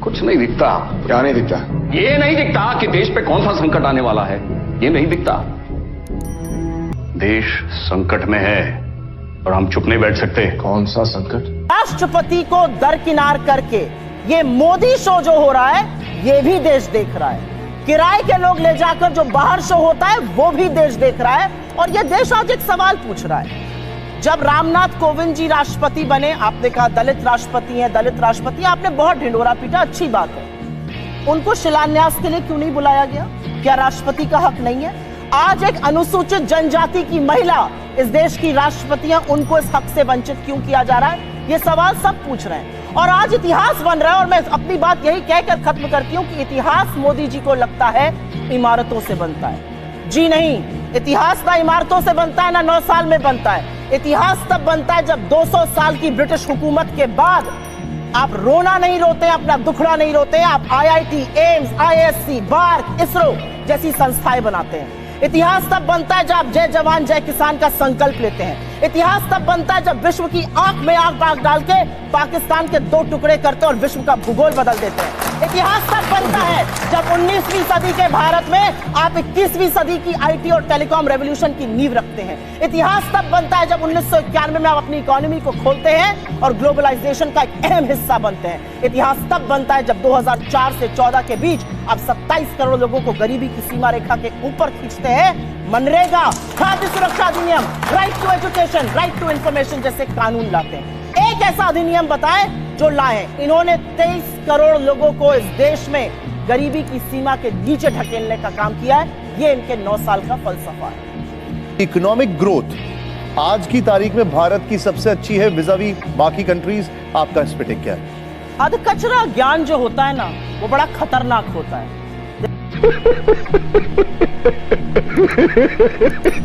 कुछ नहीं दिखता। क्या नहीं दिखता? ये नहीं दिखता कि देश पे कौन सा संकट आने वाला है। ये नहीं दिखता। देश संकट में है और हम चुप नहीं बैठ सकते। कौन सा संकट? राष्ट्रपति को दरकिनार करके ये मोदी शो जो हो रहा है, ये भी देश देख रहा है। किराए के लोग ले जाकर जो बाहर शो होता है, वो भी देश देख रहा है। और ये देश आज एक सवाल पूछ रहा है। जब रामनाथ कोविंद जी राष्ट्रपति बने, आपने कहा दलित राष्ट्रपति हैं, दलित राष्ट्रपति, आपने बहुत ढिंढोरा पीटा, अच्छी बात है। उनको शिलान्यास के लिए क्यों नहीं बुलाया गया? क्या राष्ट्रपति का हक नहीं है? आज एक अनुसूचित जनजाति की महिला इस देश की राष्ट्रपति है, उनको इस हक से वंचित क्यों किया जा रहा है? ये सवाल सब पूछ रहे हैं। और आज इतिहास बन रहा है। और मैं अपनी बात यही कहकर खत्म करती हूँ कि इतिहास मोदी जी को लगता है इमारतों से बनता है। जी नहीं, इतिहास ना इमारतों से बनता है, ना 9 साल में बनता है। इतिहास तब बनता है जब 200 साल की ब्रिटिश हुकूमत के बाद आप रोना नहीं रोते, अपना दुखड़ा नहीं रोते, आप IIT, AIIMS, ISC, BARC, ISRO जैसी संस्थाएं बनाते हैं। इतिहास तब बनता है जब आप जय जवान जय किसान का संकल्प लेते हैं। इतिहास तब बनता है जब विश्व की आंख में आंख डाल के पाकिस्तान के 2 टुकड़े करते और विश्व का भूगोल बदल देते हैं। इतिहास तब बनता है जब 19वीं सदी के भारत में आप 21वीं सदी की IT और टेलीकॉम रेवोल्यूशन की नींव रखते हैं। इतिहास तब बनता है जब 1991 में आप अपनी इकोनॉमी को खोलते हैं और ग्लोबलाइजेशन का एक अहम हिस्सा बनते हैं। इतिहास तब बनता है जब 2004 से 14 के बीच आप 27 करोड़ लोगों को गरीबी की सीमा रेखा के ऊपर खींचते हैं। मनरेगा, खाद्य सुरक्षा अधिनियम, right to education, right to information जैसे कानून लाते हैं। एक ऐसा अधिनियम बताएं जो लाए। इन्होंने 23 करोड़ लोगों को इस देश में गरीबी की सीमा के नीचे ढकेलने का काम किया है। ये इनके 9 साल का फलसफा है। इकोनॉमिक ग्रोथ आज की तारीख में भारत की सबसे अच्छी है विज़ावी बाकी कंट्रीज। आपका इस पे टेक क्या है? अधकचरा ज्ञान जो होता है ना, वो बड़ा खतरनाक होता है।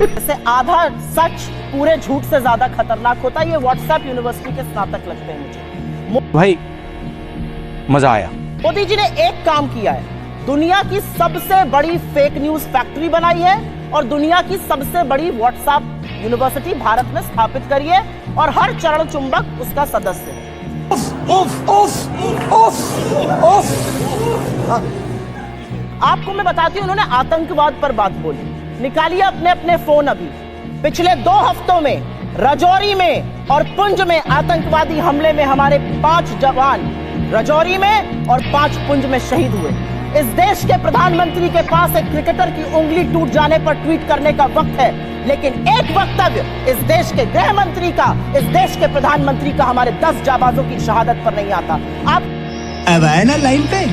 जैसे आधा सच पूरे झूठ से ज्यादा खतरनाक होता है। ये व्हाट्सएप यूनिवर्सिटी के स्नातक लगते हैं मुझे। भाई मजा आया। मोदी जी ने एक काम किया है, दुनिया की सबसे बड़ी फेक न्यूज फैक्ट्री बनाई है और दुनिया की सबसे बड़ी व्हाट्सएप यूनिवर्सिटी भारत में स्थापित करी है और हर चरण चुंबक उसका सदस्य है। आपको मैं बताती हूं, उन्होंने आतंकवाद पर बात बोली। निकालिए अपने अपने फोन अभी। पिछले 2 हफ्तों में राजौरी में और पुंछ में आतंकवादी हमले में हमारे 5 जवान राजौरी में और 5 पुंछ में शहीद हुए। इस देश के प्रधानमंत्री के पास एक क्रिकेटर की उंगली टूट जाने पर ट्वीट करने का वक्त है, लेकिन एक वक्तव्य इस देश के गृह मंत्री का, इस देश के प्रधानमंत्री का हमारे 10 जाबाजों की शहादत पर नहीं आता। आप अब आए ना लाइन पे।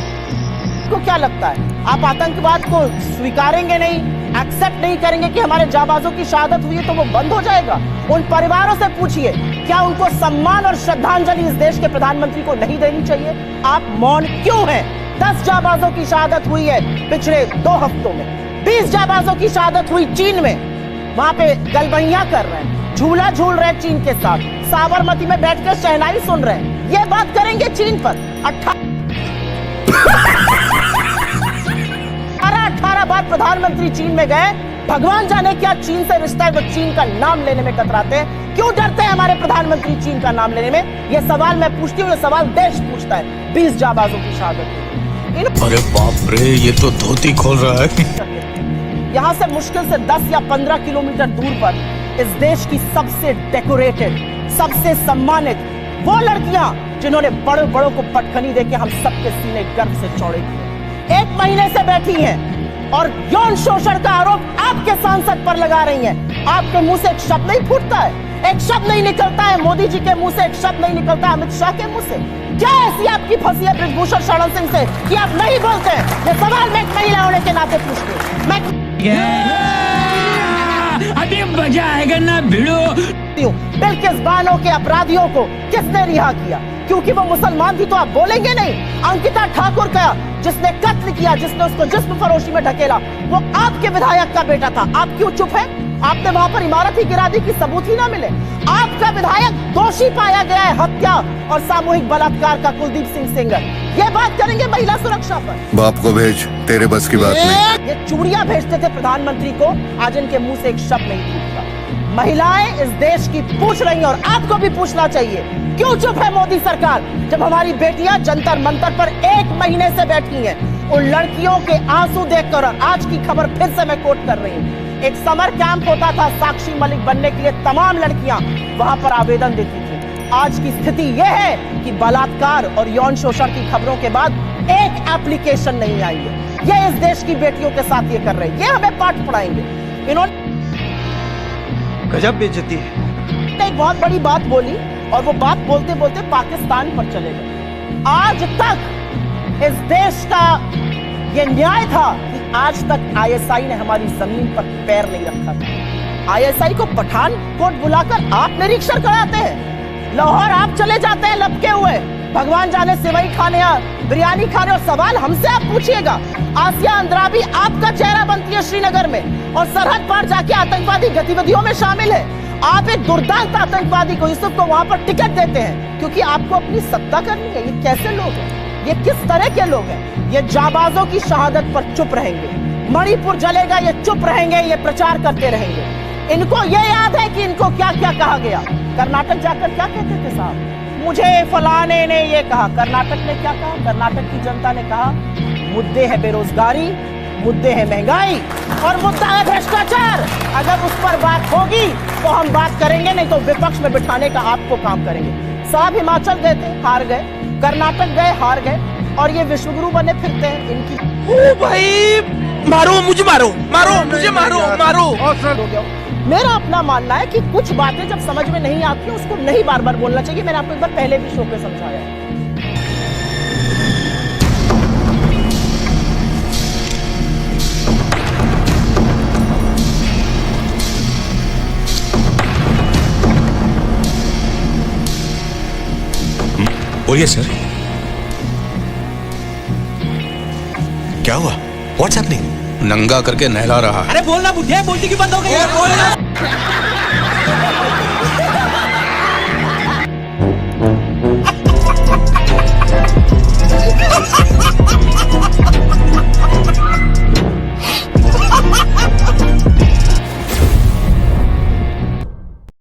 आपको क्या लगता है, आप आतंकवाद को स्वीकारेंगे नहीं, एक्सेप्ट नहीं करेंगे कि हमारे जाबाजों की शहादत हुई है तो वो बंद हो जाएगा? उन परिवारों से पूछिए, क्या उनको सम्मान और श्रद्धांजलि इस देश के प्रधानमंत्री को नहीं देनी चाहिए? आप मौन क्यों हैं? 10 जाबाजों की शहादत हुई है पिछले 2 हफ्तों में। 20 जाबाजों की शहादत हुई चीन में। वहां पे गलबैया कर रहे हैं, झूला झूल रहे हैं चीन के साथ, साबरमती में बैठकर शहनाई सुन रहे हैं। ये बात करेंगे चीन पर? 18 बार प्रधानमंत्री चीन में गए। भगवान जाने क्या चीन से रिश्ता है, वो चीन का नाम लेने में कतराते हैं। क्यों डरते हैं हमारे प्रधानमंत्री चीन का नाम लेने में? ये सवाल मैं पूछती हूँ, ये सवाल देश पूछता है। 20 जाबाजों की शहादत। अरे बाप रे, ये तो धोती खोल रहा है। यहाँ से मुश्किल से 10 या 15 किलोमीटर दूर पर इस देश की सबसे डेकोरेटेड, सबसे सम्मानित वो लड़कियां जिन्होंने बड़े बड़ों को पटखनी देके हम सबके सीने गर्व से चौड़े किए, 1 महीने से बैठी हैं और यौन शोषण का आरोप आपके सांसद पर लगा रही हैं। आपके मुंह से एक शब्द नहीं फूटता है, एक शब्द नहीं निकलता है मोदी जी के मुंह से, एक शब्द नहीं निकलता है अमित शाह के मुंह से। क्या ऐसी आपकी फंसी है ब्रजभूषण शरण सिंह से कि आप नहीं बोलते हैं? ये सवाल मैं एक महिला होने के नाते पूछती हूं। मैं अभी मजा आएगा ना भिड़ो। बिल्किस बानो के अपराधियों को किसने रिहा किया? क्योंकि वो मुसलमान थी तो आप बोलेंगे नहीं? अंकिता ठाकुर का जिसने कत्ल किया, जिसने उसको जिस्म फरोशी में ढकेला, वो आपके विधायक का बेटा था। आप क्यों चुप हैं? आपने वहां पर इमारत ही गिरा दी कि सबूत ही ना मिले। आपका विधायक दोषी पाया गया है हत्या और सामूहिक बलात्कार का, कुलदीप सिंह सेंगर। ये बात करेंगे महिला सुरक्षा पर? बाप को भेज, तेरे बस की बात नहीं। ये चूड़ियां भेजते थे प्रधानमंत्री को, आज इनके मुंह से एक शब्द नहीं फूटता। महिलाएं इस देश की पूछ रही हैं और आपको भी पूछना चाहिए, क्यों चुप है मोदी सरकार जब हमारी बेटियां जंतर मंतर पर 1 महीने से बैठी हैं। उन लड़कियों के आंसू देखकर, और आज की खबर फिर से मैं कोट कर रही हूं, एक समर कैंप होता था साक्षी मलिक बनने के लिए, तमाम लड़कियां वहां पर आवेदन देती थी। आज की स्थिति यह है कि बलात्कार और यौन शोषण की खबरों के बाद एक एप्लीकेशन नहीं आई है। ये इस देश की बेटियों के साथ ये कर रहे हैं, ये हमें पाठ पढ़ाएंगे। इन्होंने गजब बेइज्जती है। एक बहुत बड़ी बात बोली और वो बात बोलते बोलते पाकिस्तान पर चले गए। आज तक इस देश का ये न्याय था कि आज तक आईएसआई ने हमारी जमीन पर पैर नहीं रखा था। आईएसआई को पठानकोट बुलाकर आप निरीक्षण कराते हैं, लाहौर आप चले जाते हैं लपके हुए, भगवान जाने सेवई खाने या बिरयानी खाने, और सवाल हमसे आप पूछिएगा। आसिया अंद्राबी आपका चेहरा बनती है श्रीनगर में और सरहद पार जाके आतंकवादी गतिविधियों में शामिल है। आप एक दुर्दांत आतंकवादी को, यूसुफ को वहां पर टिकट देते हैं क्योंकि आपको अपनी सत्ता करनी है। ये कैसे लोग हैं? ये किस तरह के लोग हैं? ये जाबाजों की शहादत पर चुप रहेंगे, मणिपुर जलेगा ये चुप रहेंगे, ये प्रचार करते रहेंगे। इनको ये याद है कि इनको क्या क्या कहा गया। कर्नाटक जाकर क्या कहते थे साहब, मुझे फलाने ने ये कहा। कर्नाटक ने क्या कहा? कर्नाटक की जनता ने कहा मुद्दे है बेरोजगारी, मुद्दे है महंगाई और मुद्दा है भ्रष्टाचार। अगर उस पर बात होगी तो हम बात करेंगे, नहीं तो विपक्ष में बिठाने का आपको काम करेंगे। साहब हिमाचल गए थे, हार गए, कर्नाटक गए, हार गए, और ये विश्वगुरु बने फिरते हैं इनकी। ओ भाई मारो मुझे, मारो मारो मुझे, मारो मारो। मेरा अपना मानना है कि कुछ बातें जब समझ में नहीं आती है उसको नहीं बार बार बोलना चाहिए। मैंने आपको एक बार पहले भी शो पे समझाया है। बोलिए सर, क्या हुआ? What's happening? नंगा करके नहला रहा है। अरे बोलना बुढ़िया, बोलती क्यों बंद हो गई? बोलना।